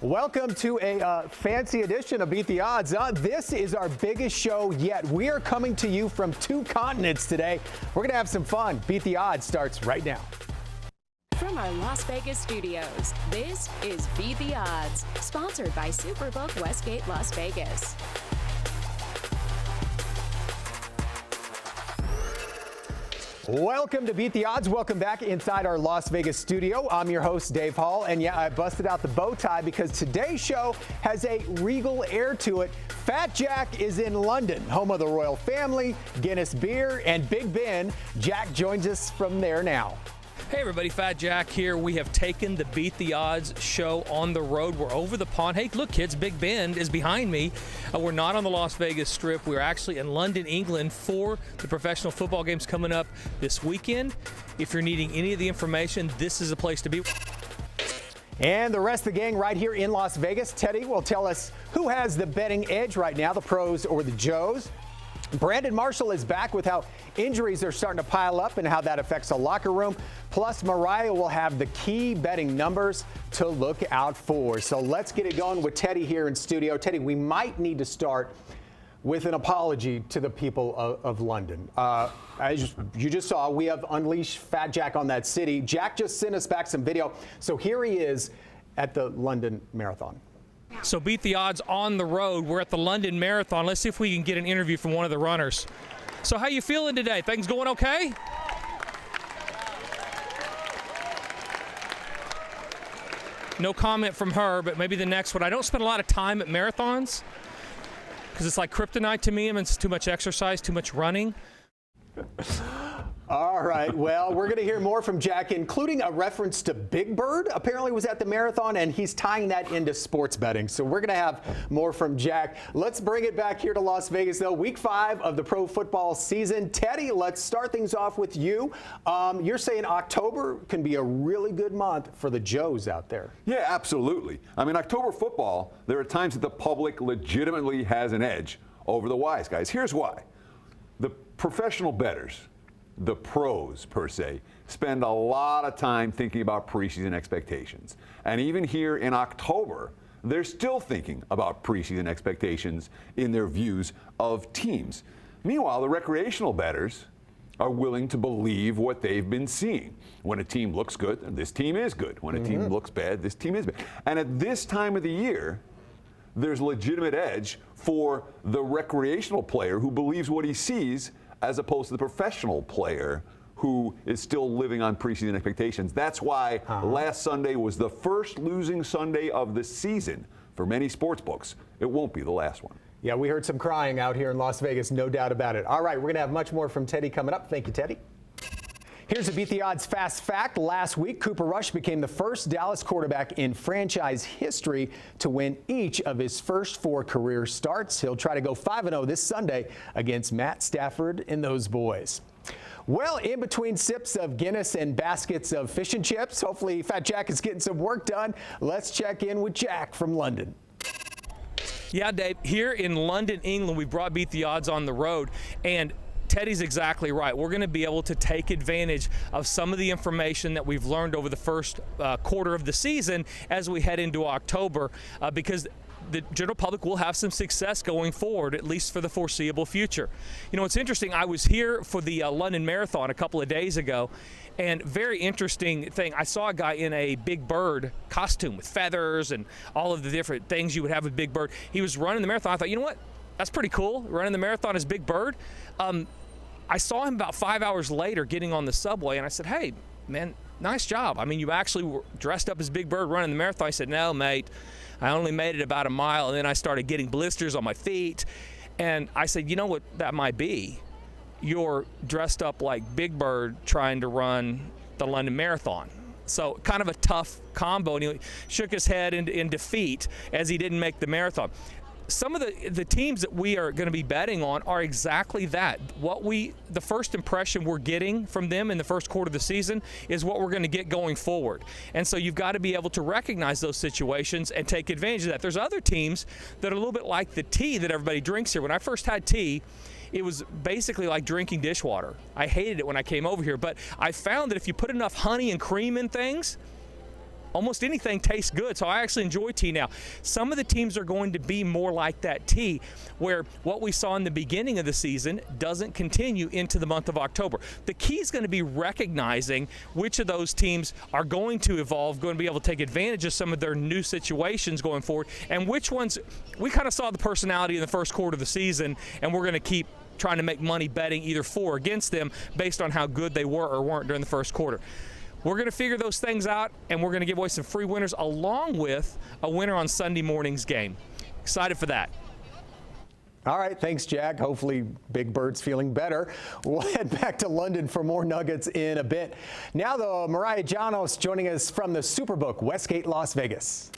Welcome to a fancy edition of Beat the Odds. This is our biggest show yet. We are coming to you from 2 continents today. We're going to have some fun. Beat the Odds starts right now. From our Las Vegas studios, this is Beat the Odds, sponsored by Superbook Westgate Las Vegas. Welcome to Beat the Odds. Welcome back inside our Las Vegas studio. I'm your host, Dave Hall. And yeah, I busted out the bow tie because today's show has a regal air to it. Fat Jack is in London, home of the royal family, Guinness beer, and Big Ben. Jack joins us from there now. Hey everybody, Fat Jack here. We have taken the Beat the Odds show on the road. We're over the pond. Hey, look kids, Big Ben is behind me. We're not on the Las Vegas Strip. We're actually in London, England for the professional football games coming up this weekend. If you're needing any of the information, this is a place to be. And the rest of the gang right here in Las Vegas. Teddy will tell us who has the betting edge right now, the pros or the Joes. Brandon Marshall is back with how injuries are starting to pile up and how that affects the locker room. Plus, Mariah will have the key betting numbers to look out for. So let's get it going with Teddy here in studio. Teddy, we might need to start with an apology to the people of London. As you just saw, we have unleashed Fat Jack on that city. Jack just sent us back some video. So here he is at the London Marathon. So Beat the Odds on the road. We're at the London Marathon. Let's see if we can get an interview from one of the runners. So how you feeling today? Things going okay? No comment from her, but maybe the next one. I don't spend a lot of time at marathons because it's like kryptonite to me. I mean, it's too much exercise, too much running. All right, well, we're going to hear more from Jack, including a reference to Big Bird, apparently was at the marathon, and he's tying that into sports betting. So we're going to have more from Jack. Let's bring it back here to Las Vegas, though. Week 5 of the pro football season. Teddy, let's start things off with you. You're saying October can be a really good month for the Joes out there. Yeah, absolutely. I mean, October football, there are times that the public legitimately has an edge over the wise guys. Here's why. The professional bettors, the pros per se, spend a lot of time thinking about preseason expectations. And even here in October, they're still thinking about preseason expectations in their views of teams. Meanwhile, the recreational bettors are willing to believe what they've been seeing. When a team looks good, this team is good. When a team looks bad, this team is bad. And at this time of the year, there's legitimate edge for the recreational player who believes what he sees as opposed to the professional player who is still living on preseason expectations. That's why last Sunday was the first losing Sunday of the season for many sports books. It won't be the last one. Yeah, we heard some crying out here in Las Vegas, no doubt about it. All right, we're going to have much more from Teddy coming up. Thank you, Teddy. Here's a Beat the Odds fast fact. Last week, Cooper Rush became the first Dallas quarterback in franchise history to win each of his first 4 career starts. He'll try to go 5-0 this Sunday against Matt Stafford and those boys. Well, in between sips of Guinness and baskets of fish and chips, hopefully Fat Jack is getting some work done. Let's check in with Jack from London. Yeah, Dave, here in London, England, we brought Beat the Odds on the road, and Teddy's exactly right. We're going to be able to take advantage of some of the information that we've learned over the first quarter of the season as we head into October because the general public will have some success going forward, at least for the foreseeable future. You know, it's interesting. I was here for the London Marathon a couple of days ago, and very interesting thing. I saw a guy in a Big Bird costume with feathers and all of the different things you would have with Big Bird. He was running the marathon. I thought, you know what? That's pretty cool, running the marathon as Big Bird. I saw him about 5 hours later getting on the subway, and I said, hey, man, nice job. I mean, you actually were dressed up as Big Bird running the marathon. He said, no, mate, I only made it about a mile, and then I started getting blisters on my feet. And I said, you know what that might be? You're dressed up like Big Bird trying to run the London Marathon. So kind of a tough combo, and he shook his head in defeat as he didn't make the marathon. Some of the teams that we are going to be betting on are exactly that. The first impression we're getting from them in the first quarter of the season is what we're going to get going forward. And so you've got to be able to recognize those situations and take advantage of that. There's other teams that are a little bit like the tea that everybody drinks here. When I first had tea, it was basically like drinking dishwater. I hated it when I came over here, but I found that if you put enough honey and cream in things, almost anything tastes good. So I actually enjoy tea now. Some of the teams are going to be more like that tea, where what we saw in the beginning of the season doesn't continue into the month of October. The key is going to be recognizing which of those teams are going to evolve, going to be able to take advantage of some of their new situations going forward, and which ones we kind of saw the personality in the first quarter of the season, and we're going to keep trying to make money betting either for or against them based on how good they were or weren't during the first quarter. We're going to figure those things out, and we're going to give away some free winners along with a winner on Sunday morning's game. Excited for that. All right, thanks, Jack. Hopefully Big Bird's feeling better. We'll head back to London for more Nuggets in a bit. Now, though, Mariah Janos joining us from the Superbook, Westgate, Las Vegas.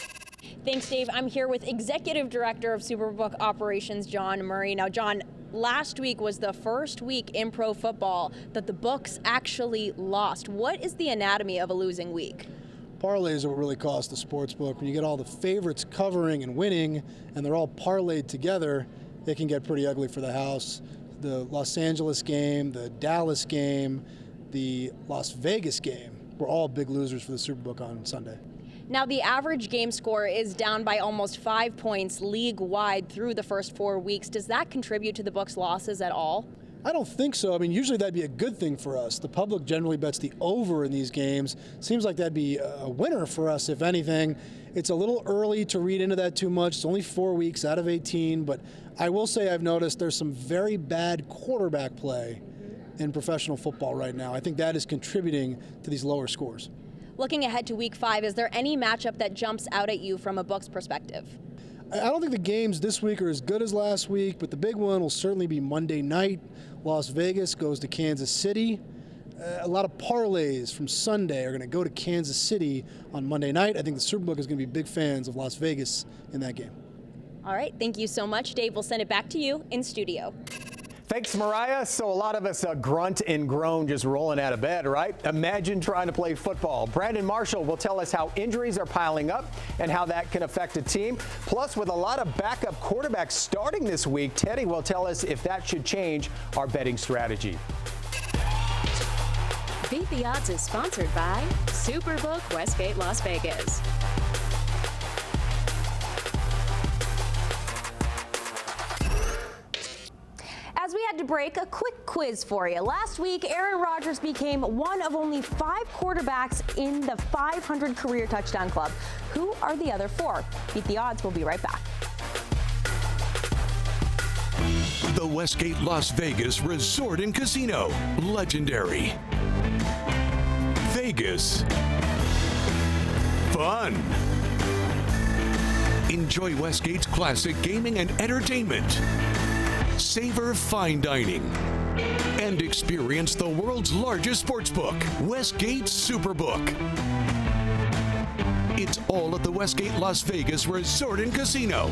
Thanks, Dave. I'm here with Executive Director of Superbook Operations, John Murray. Now, John, last week was the first week in pro football that the books actually lost. What is the anatomy of a losing week? Parlays are what really cost the sports book. When you get all the favorites covering and winning, and they're all parlayed together, it can get pretty ugly for the house. The Los Angeles game, the Dallas game, the Las Vegas game were all big losers for the Superbook on Sunday. Now, the average game score is down by almost 5 points league-wide through the first 4 weeks. Does that contribute to the book's losses at all? I don't think so. I mean, usually that'd be a good thing for us. The public generally bets the over in these games. Seems like that'd be a winner for us, if anything. It's a little early to read into that too much. It's only 4 weeks out of 18, but I will say I've noticed there's some very bad quarterback play in professional football right now. I think that is contributing to these lower scores. Looking ahead to week 5, is there any matchup that jumps out at you from a book's perspective? I don't think the games this week are as good as last week, but the big one will certainly be Monday night. Las Vegas goes to Kansas City. A lot of parlays from Sunday are going to go to Kansas City on Monday night. I think the Superbook is going to be big fans of Las Vegas in that game. All right, thank you so much, Dave. We'll send it back to you in studio. Thanks, Mariah. So a lot of us grunt and groan just rolling out of bed, right? Imagine trying to play football. Brandon Marshall will tell us how injuries are piling up and how that can affect a team. Plus, with a lot of backup quarterbacks starting this week, Teddy will tell us if that should change our betting strategy. Beat the Odds is sponsored by Superbook Westgate, Las Vegas. As we had to break, a quick quiz for you. Last week, Aaron Rodgers became one of only 5 quarterbacks in the 500 career touchdown club. Who are the other 4? Beat the Odds. We'll be right back. The Westgate Las Vegas Resort and Casino. Legendary. Vegas. Fun. Enjoy Westgate's classic gaming and entertainment. Savor fine dining. And experience the world's largest sportsbook, Westgate Superbook. It's all at the Westgate Las Vegas Resort and Casino.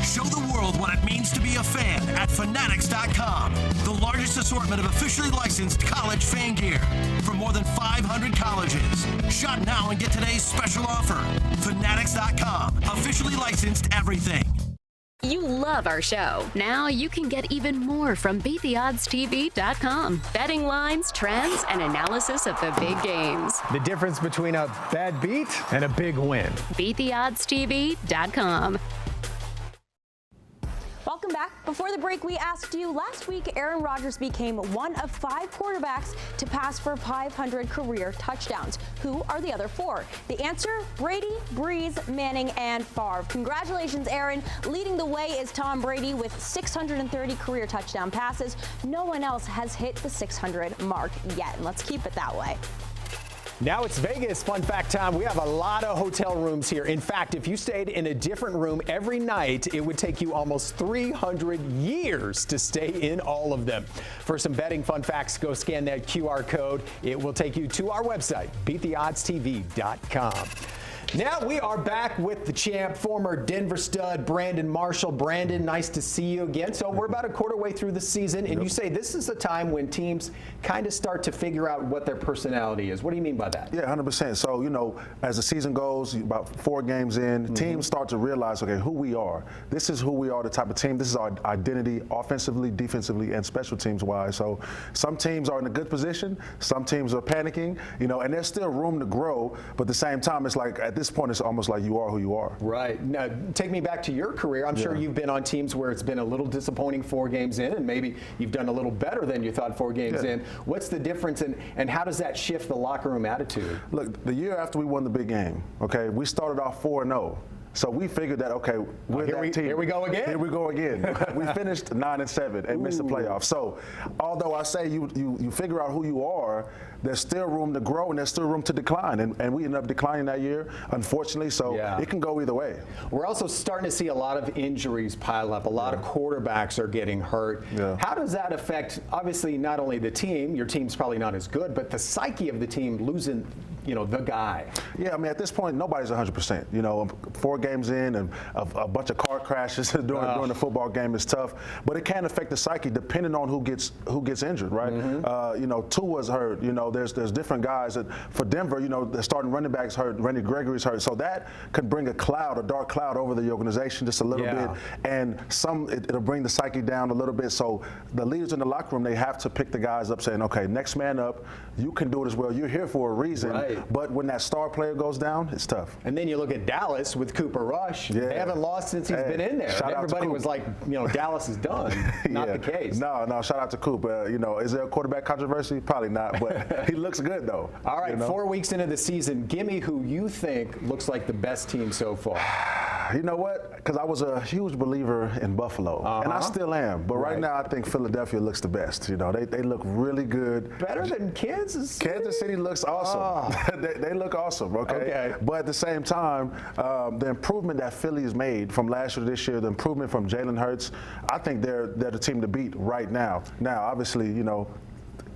Show the world what it means to be a fan at Fanatics.com. The largest assortment of officially licensed college fan gear from more than 500 colleges. Shop now and get today's special offer. Fanatics.com. Officially licensed everything. You love our show. Now you can get even more from BeatTheOddsTV.com. Betting lines, trends, and analysis of the big games. The difference between a bad beat and a big win. BeatTheOddsTV.com. Welcome back. Before the break, we asked you last week, Aaron Rodgers became one of 5 quarterbacks to pass for 500 career touchdowns. Who are the other 4? The answer, Brady, Breeze, Manning, and Favre. Congratulations, Aaron. Leading the way is Tom Brady with 630 career touchdown passes. No one else has hit the 600 mark yet, and let's keep it that way. Now it's Vegas fun fact time. We have a lot of hotel rooms here. In fact, if you stayed in a different room every night, it would take you almost 300 years to stay in all of them. For some betting fun facts, go scan that QR code. It will take you to our website, BeatTheOddsTV.com. Now we are back with the champ, former Denver stud, Brandon Marshall. Brandon, nice to see you again. So we're about a quarter way through the season, and you say this is a time when teams kind of start to figure out what their personality is. What do you mean by that? Yeah, 100%. So, you know, as the season goes, about 4 games in, teams start to realize, okay, who we are. This is who we are, the type of team. This is our identity, offensively, defensively, and special teams-wise. So some teams are in a good position. Some teams are panicking, you know, and there's still room to grow. But at the same time, it's like at this point, it's almost like you are who you are. Right. Now, take me back to your career. I'm sure you've been on teams where it's been a little disappointing 4 games in, and maybe you've done a little better than you thought 4 games in. What's the difference, and how does that shift the locker room attitude? Look, the year after we won the big game, okay, we started off 4-0. So we figured that, okay, we're that team. Here we go again. Here we go again. We finished 9-7 and missed the playoffs. So although I say you figure out who you are, there's still room to grow and there's still room to decline. And we ended up declining that year, unfortunately. So it can go either way. We're also starting to see a lot of injuries pile up. A lot of quarterbacks are getting hurt. How does that affect, obviously, not only the team, your team's probably not as good, but the psyche of the team losing, you know, the guy? Yeah, I mean, at this point, nobody's 100%. You know, 4 games in and a bunch of car crashes during the football game is tough. But it can affect the psyche depending on who gets injured, right? You know, Tua's hurt. You know, there's different guys that for Denver, you know, the starting running backs hurt, Randy Gregory's hurt. So that could bring a dark cloud over the organization just a little bit. And it'll bring the psyche down a little bit. So the leaders in the locker room, they have to pick the guys up saying, okay, next man up, you can do it as well. You're here for a reason. But when that star player goes down, it's tough. And then you look at Dallas with Cooper Rush. They haven't lost since he's been in there. Everybody was like, you know, Dallas is done. Not the case. No, shout out to Cooper. You know, is there a quarterback controversy? Probably not, but he looks good, though. All right, you know? 4 weeks into the season, give me who you think looks like the best team so far. You know what? Because I was a huge believer in Buffalo, and I still am. But right now, I think Philadelphia looks the best. You know, they look really good. Better than Kansas City? Kansas City looks awesome. They look awesome, okay? But at the same time, the improvement that Philly has made from last year to this year, the improvement from Jalen Hurts, I think they're the team to beat right now. Now, obviously, you know,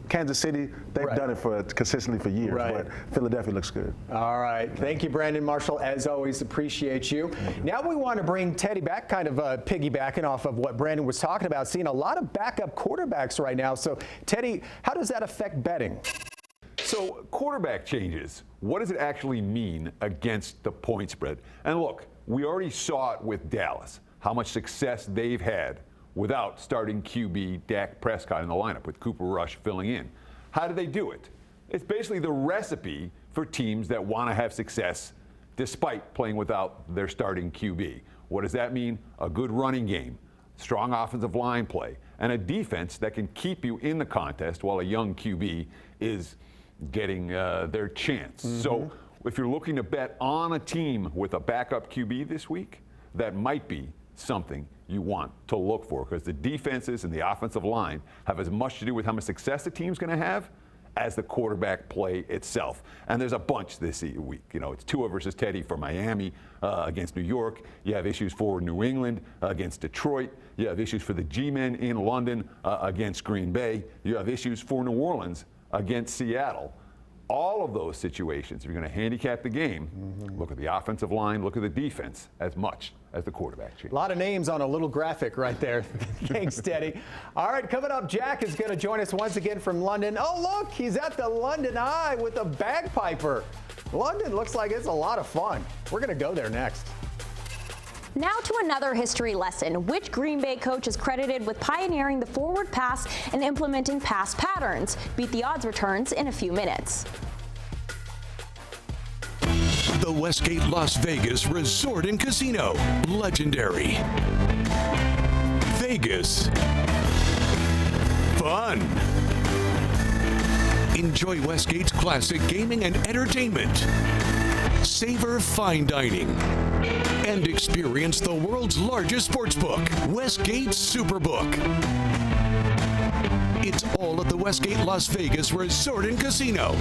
Kansas City, they've done it consistently for years, but Philadelphia looks good. All right. Thank you, Brandon Marshall. As always, appreciate you. Now we want to bring Teddy back, kind of piggybacking off of what Brandon was talking about, seeing a lot of backup quarterbacks right now. So, Teddy, how does that affect betting? So, quarterback changes, what does it actually mean against the point spread? And look, we already saw it with Dallas, how much success they've had without starting QB Dak Prescott in the lineup with Cooper Rush filling in. How do they do it? It's basically the recipe for teams that want to have success despite playing without their starting QB. What does that mean? A good running game, strong offensive line play, and a defense that can keep you in the contest while a young QB is getting their chance. So if you're looking to bet on a team with a backup QB this week, that might be something you want to look for, because the defenses and the offensive line have as much to do with how much success the team's going to have as the quarterback play itself. And there's a bunch this week. You know, it's Tua versus Teddy for Miami against New York. You have issues for New England against Detroit. You have issues for the G-men in London against Green Bay. You have issues for New Orleans against Seattle. All of those situations, if you're going to handicap the game, look at the offensive line, look at the defense as much as the quarterback change. A lot of names on a little graphic right there. Thanks, Teddy. All right, coming up, Jack is going to join us once again from London. Oh, look, he's at the London Eye with a bagpiper. London looks like it's a lot of fun. We're going to go there next. Now to another history lesson. Which Green Bay coach is credited with pioneering the forward pass and implementing pass patterns? Beat the Odds returns in a few minutes. The Westgate Las Vegas Resort and Casino. Legendary. Vegas. Fun. Enjoy Westgate's classic gaming and entertainment. Savor fine dining. And experience the world's largest sportsbook, Westgate Superbook. It's all at the Westgate Las Vegas Resort and Casino.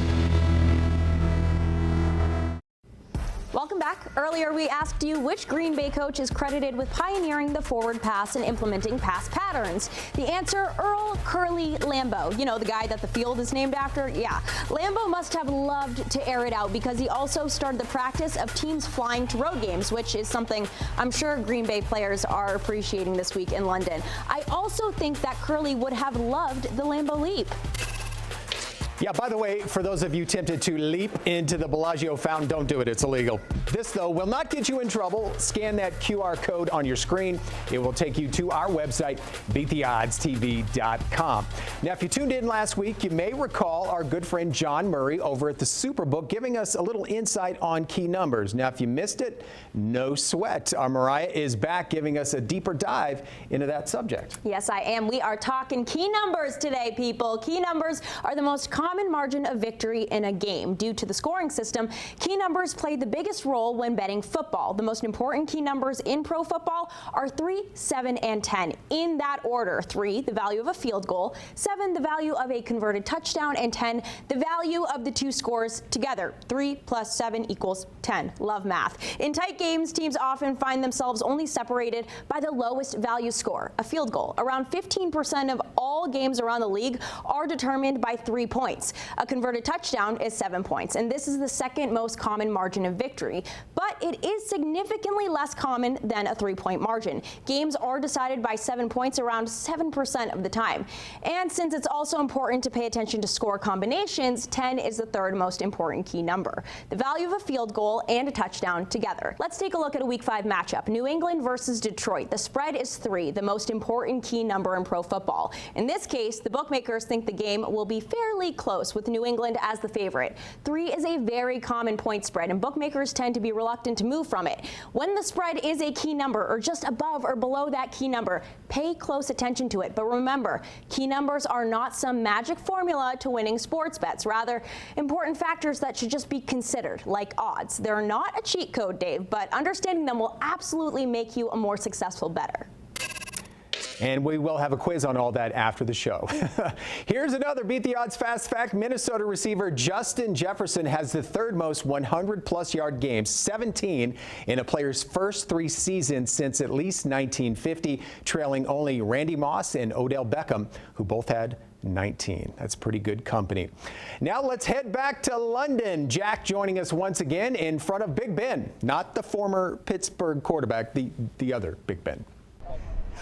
Welcome back. Earlier, we asked you which Green Bay coach is credited with pioneering the forward pass and implementing pass patterns. The answer, Earl Curly Lambeau. You know, the guy that the field is named after? Yeah. Lambeau must have loved to air it out because he also started the practice of teams flying to road games, which is something I'm sure Green Bay players are appreciating this week in London. I also think that Curly would have loved the Lambeau leap. Yeah, by the way, for those of you tempted to leap into the Bellagio fountain, don't do it. It's illegal. This, though, will not get you in trouble. Scan that QR code on your screen. It will take you to our website, bettoddstv.com. Now, if you tuned in last week, you may recall our good friend John Murray over at the Superbook giving us a little insight on key numbers. Now, if you missed it, no sweat. Our Mariah is back giving us a deeper dive into that subject. Yes, I am. We are talking key numbers today, people. Key numbers are the most common margin of victory in a game. Due to the scoring system, key numbers play the biggest role when betting football. The most important key numbers in pro football are 3, 7, and 10. In that order: 3, the value of a field goal; 7, the value of a converted touchdown; and 10, the value of the two scores together. 3 plus 7 equals 10. Love math. In tight games, teams often find themselves only separated by the lowest value score, a field goal. Around 15% of all games around the league are determined by 3 points. A converted touchdown is 7 points, and this is the second most common margin of victory. But it is significantly less common than a 3-point margin. Games are decided by 7 points around 7% of the time. And since it's also important to pay attention to score combinations, 10 is the third most important key number. The value of a field goal and a touchdown together. Let's take a look at a Week 5 matchup. New England versus Detroit. The spread is 3, the most important key number in pro football. In this case, the bookmakers think the game will be fairly close, with New England as the favorite. 3 is a very common point spread, and bookmakers tend to be reluctant to move from it. When the spread is a key number or just above or below that key number, pay close attention to it. But remember, key numbers are not some magic formula to winning sports bets. Rather, important factors that should just be considered, like odds. They're not a cheat code, Dave, but understanding them will absolutely make you a more successful bettor. And we will have a quiz on all that after the show. Here's another Beat the Odds fast fact. Minnesota receiver Justin Jefferson has the third most 100-plus yard games, 17, in a player's first 3 seasons since at least 1950, trailing only Randy Moss and Odell Beckham, who both had 19. That's pretty good company. Now let's head back to London. Jack joining us once again in front of Big Ben, not the former Pittsburgh quarterback, the other Big Ben.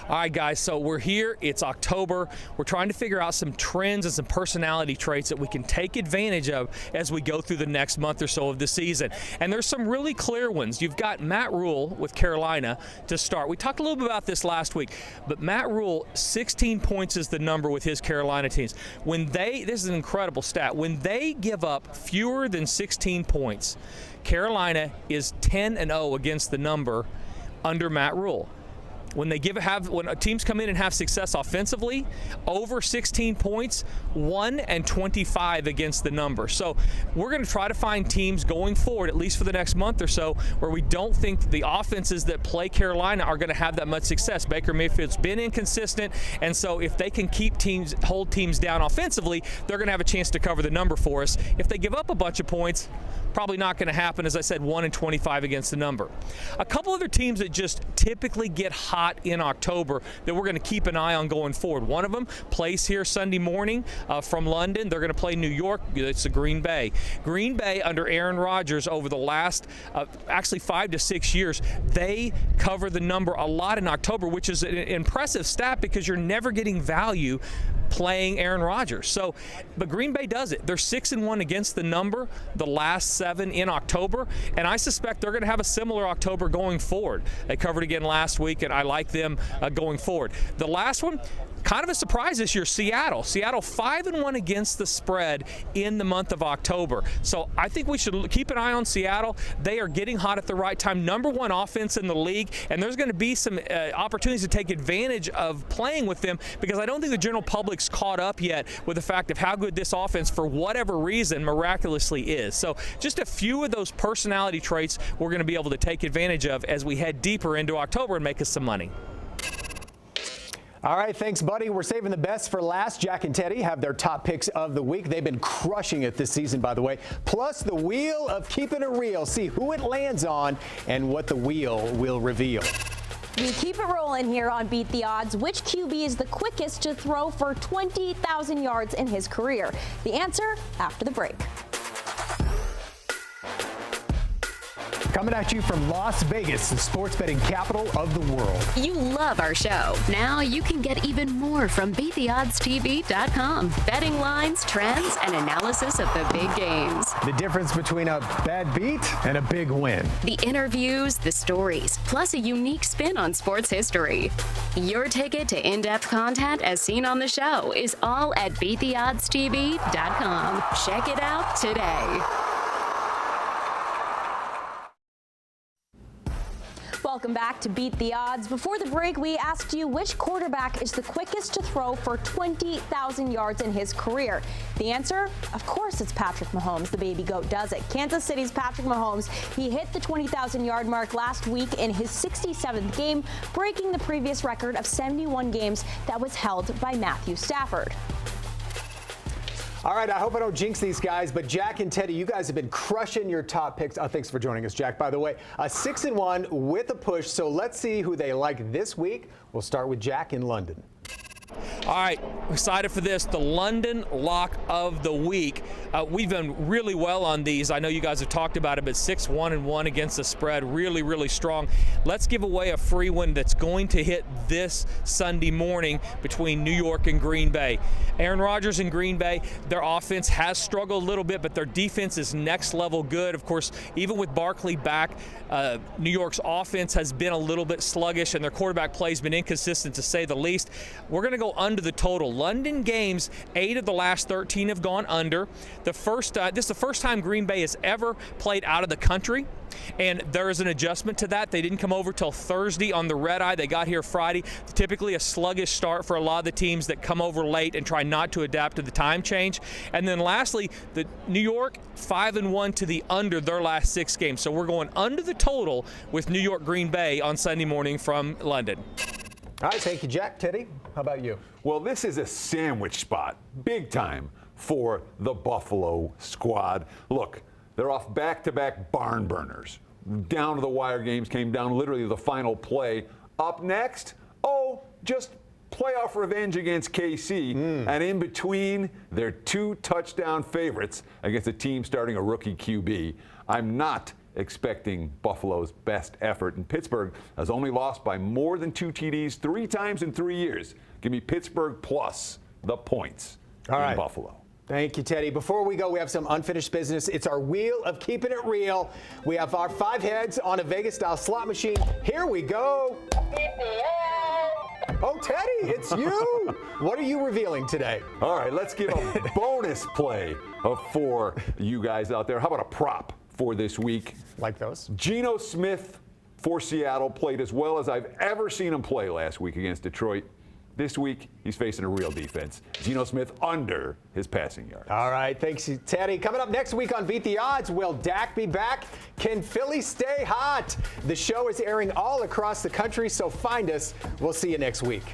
All right, guys, so we're here. It's October. We're trying to figure out some trends and some personality traits that we can take advantage of as we go through the next month or so of the season. And there's some really clear ones. You've got Matt Rule with Carolina to start. We talked a little bit about this last week, but Matt Rule, 16 points is the number with his Carolina teams. This is an incredible stat. When they give up fewer than 16 points, Carolina is 10-0 against the number under Matt Rule. When teams come in and have success offensively, over 16 points, 1-25 against the number. So we're going to try to find teams going forward, at least for the next month or so, where we don't think the offenses that play Carolina are going to have that much success. Baker Mayfield's been inconsistent, and so if they can hold teams down offensively, they're going to have a chance to cover the number for us. If they give up a bunch of points, probably not going to happen. As I said, 1-25 against the number. A couple other teams that just typically get hot in October that we're going to keep an eye on going forward. One of them plays here Sunday morning from London. They're going to play New York. It's the Green Bay. Green Bay under Aaron Rodgers over the last actually 5 to 6 years, they cover the number a lot in October, which is an impressive stat because you're never getting value playing Aaron Rodgers. But Green Bay does it. They're 6-1 against the number the last 7 in October, and I suspect they're going to have a similar October going forward. They covered again last week, and I like them going forward. The last one, kind of a surprise this year, Seattle. Seattle 5-1 against the spread in the month of October. So I think we should keep an eye on Seattle. They are getting hot at the right time. Number 1 offense in the league, and there's going to be some opportunities to take advantage of playing with them because I don't think the general public's caught up yet with the fact of how good this offense, for whatever reason, miraculously is. So just a few of those personality traits we're going to be able to take advantage of as we head deeper into October and make us some money. All right, thanks, buddy. We're saving the best for last. Jack and Teddy have their top picks of the week. They've been crushing it this season, by the way. Plus the wheel of keeping it real. See who it lands on and what the wheel will reveal. We keep it rolling here on Beat the Odds. Which QB is the quickest to throw for 20,000 yards in his career? The answer after the break. Coming at you from Las Vegas, the sports betting capital of the world. You love our show. Now you can get even more from bettoddstv.com. Betting lines, trends, and analysis of the big games. The difference between a bad beat and a big win. The interviews, the stories, plus a unique spin on sports history. Your ticket to in-depth content as seen on the show is all at bettoddstv.com. Check it out today. Welcome back to Beat the Odds. Before the break, we asked you which quarterback is the quickest to throw for 20,000 yards in his career. The answer, of course, it's Patrick Mahomes. The baby goat does it. Kansas City's Patrick Mahomes, he hit the 20,000-yard mark last week in his 67th game, breaking the previous record of 71 games that was held by Matthew Stafford. All right, I hope I don't jinx these guys, but Jack and Teddy, you guys have been crushing your top picks. Thanks for joining us, Jack, by the way. 6-1 with a push, so let's see who they like this week. We'll start with Jack in London. All right, excited for this, the London Lock of the Week. We've done really well on these. I know you guys have talked about it, but 6-1-1 against the spread, really, really strong. Let's give away a free one that's going to hit this Sunday morning between New York and Green Bay. Aaron Rodgers and Green Bay, their offense has struggled a little bit, but their defense is next level good. Of course, even with Barkley back, New York's offense has been a little bit sluggish, and their quarterback play has been inconsistent, to say the least. We're going to go under the total. London games, 8 of the last 13 have gone under. This is the first time Green Bay has ever played out of the country, and there is an adjustment to that. They didn't come over till Thursday on the red eye. They got here Friday. Typically a sluggish start for a lot of the teams that come over late and try not to adapt to the time change. And then lastly, the New York 5-1 to the under their last 6 games. So we're going under the total with New York Green Bay on Sunday morning from London. All right, thank you, Jack. Teddy, how about you? Well, this is a sandwich spot, big time, for the Buffalo squad. Look, they're off back-to-back barn burners. Down to the wire games, came down literally to the final play. Up next, just playoff revenge against KC. And in between, they're 2 touchdown favorites against a team starting a rookie QB. I'm not expecting Buffalo's best effort. And Pittsburgh has only lost by more than 2 TDs 3 times in 3 years. Give me Pittsburgh plus the points in Buffalo. Thank you, Teddy. Before we go, we have some unfinished business. It's our wheel of keeping it real. We have our 5 heads on a Vegas-style slot machine. Here we go. Oh, Teddy, it's you. What are you revealing today? All right, let's give a bonus play for you guys out there. How about a prop for this week? Like those. Geno Smith for Seattle played as well as I've ever seen him play last week against Detroit. This week, he's facing a real defense. Geno Smith under his passing yards. All right, thanks, Teddy. Coming up next week on Beat the Odds, will Dak be back? Can Philly stay hot? The show is airing all across the country, so find us. We'll see you next week.